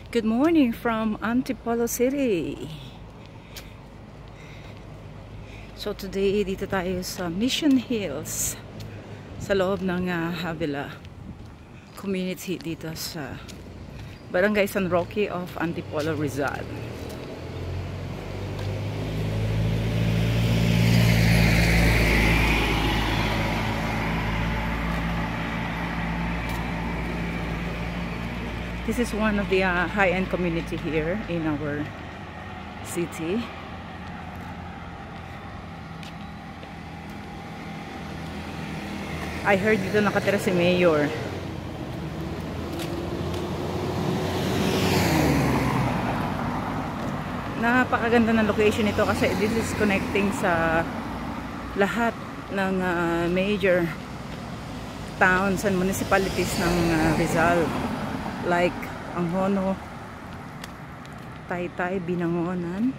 Good morning from Antipolo City. So today dito tayo sa Mission Hills sa loob ng Havila community dito sa Barangay San Roque of Antipolo, Rizal. This is one of the high-end community here in our city. I heard dito nakatira si Mayor. Napakaganda ng location ito kasi this is connecting sa lahat ng major towns and municipalities ng Rizal. Like Angono, Taytay, Binangonan,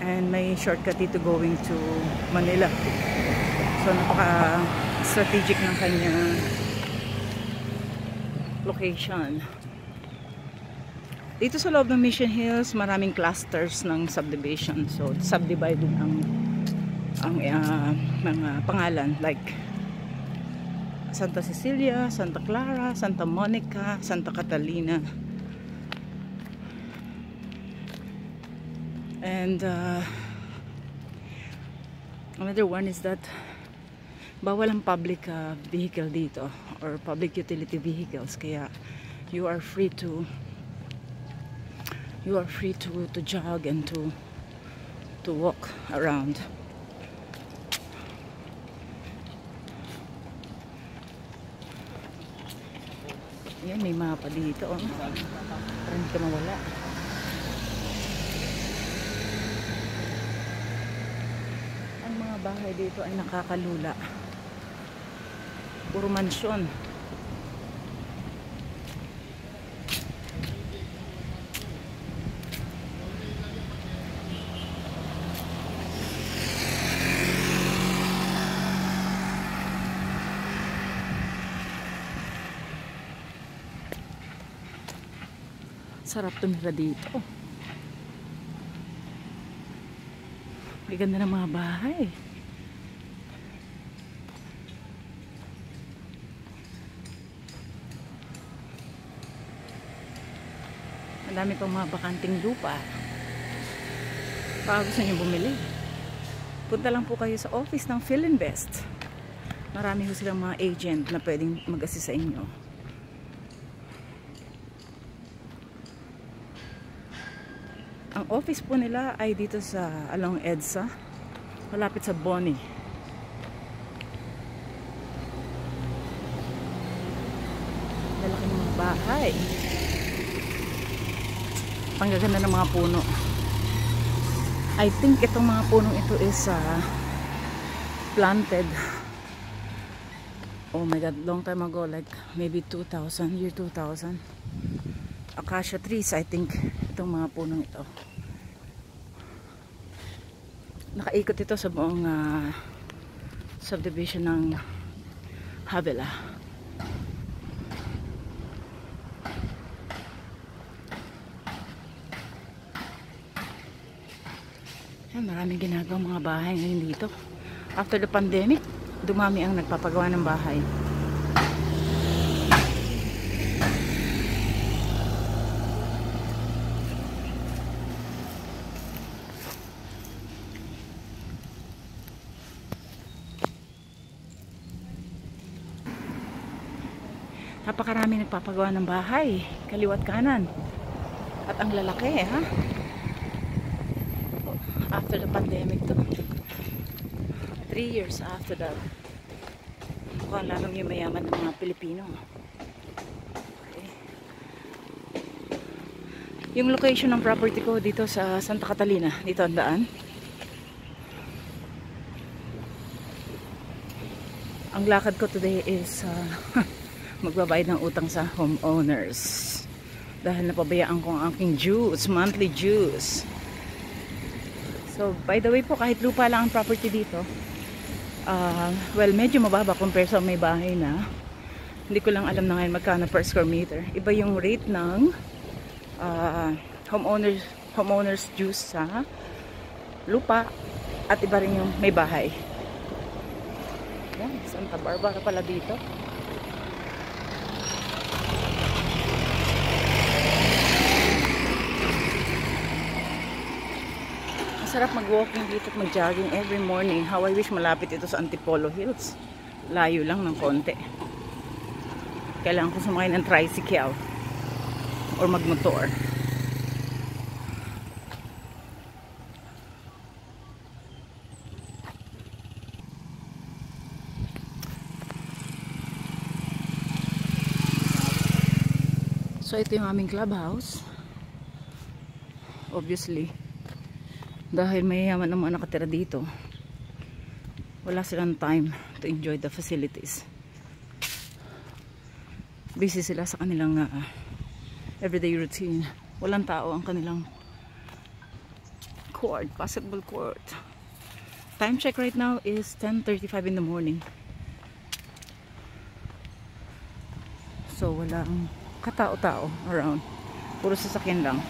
and may shortcut dito going to Manila. So napaka-strategic ng kanyang location. Dito sa loob ng Mission Hills, maraming clusters ng subdivision. So subdivided ang mga pangalan like Santa Cecilia, Santa Clara, Santa Monica, Santa Catalina. And another one is that bawal ang public vehicle dito or public utility vehicles, kaya you are free to jog and to walk around. Yan, may mapa dito, oh. Para hindi ka mawala. Ang mga bahay dito ay nakakalula. Puro mansyon. Sarap tumira dito. May ganda ng mga bahay. Ang dami pang mga bakanting lupa. Baka gusto niyo bumili, punta lang po kayo sa office ng Philinvest. Marami ho silang mga agent na pwedeng mag-assist sa inyo. Ang office po nila ay dito sa along EDSA, malapit sa Boni. Lalaki ng mga bahay. Panggaganda ng mga puno. I think itong mga punong ito is planted, oh my god, long time ago, like maybe 2000, year 2000. Acacia trees, I think, itong mga punong ito. Nakaikot ito sa buong subdivision ng Havila. Yan, maraming ginagawang mga bahay ngayon dito. After the pandemic, dumami ang nagpapagawa ng bahay. Napakarami nagpapagawa ng bahay, kaliwat kanan. At ang lalaki, ha? After the pandemic to. 3 years after that. Mukhang lalong yung mayaman ng mga Pilipino. Okay. Yung location ng property ko dito sa Santa Catalina, dito ang daan. Ang lakad ko today is magbabayad ng utang sa homeowners dahil napabayaan ko ang aking dues, monthly dues. So by the way po, kahit lupa lang ang property dito, well, medyo mababa compare sa may bahay na, Hindi ko lang alam na ngayon magkano per square meter. Iba yung rate ng homeowners dues sa lupa at iba rin yung may bahay. Yan, Santa Barbara pala dito. Masarap mag-walking dito at mag-jogging every morning. How I wish malapit ito sa Antipolo Hills. Layo lang ng konti. Kailangan ko sumakay ng tricycle or magmotor. So ito yung aming clubhouse. Obviously, dahil mayayaman ang mga nakatira dito, wala silang time to enjoy the facilities. Busy sila sa kanilang everyday routine. Walang tao ang kanilang court, basketball court. Time check right now is 10:35 in the morning. So walang katao-tao around. Puro sasakyan lang.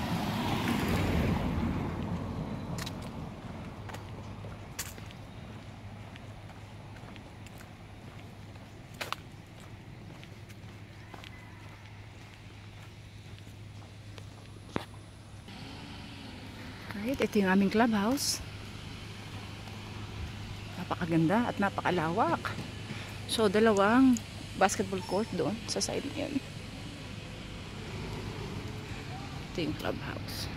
Right, ito yung aming clubhouse. Napakaganda at napakalawak. So, dalawang basketball court doon sa side niyan. Ito yung clubhouse.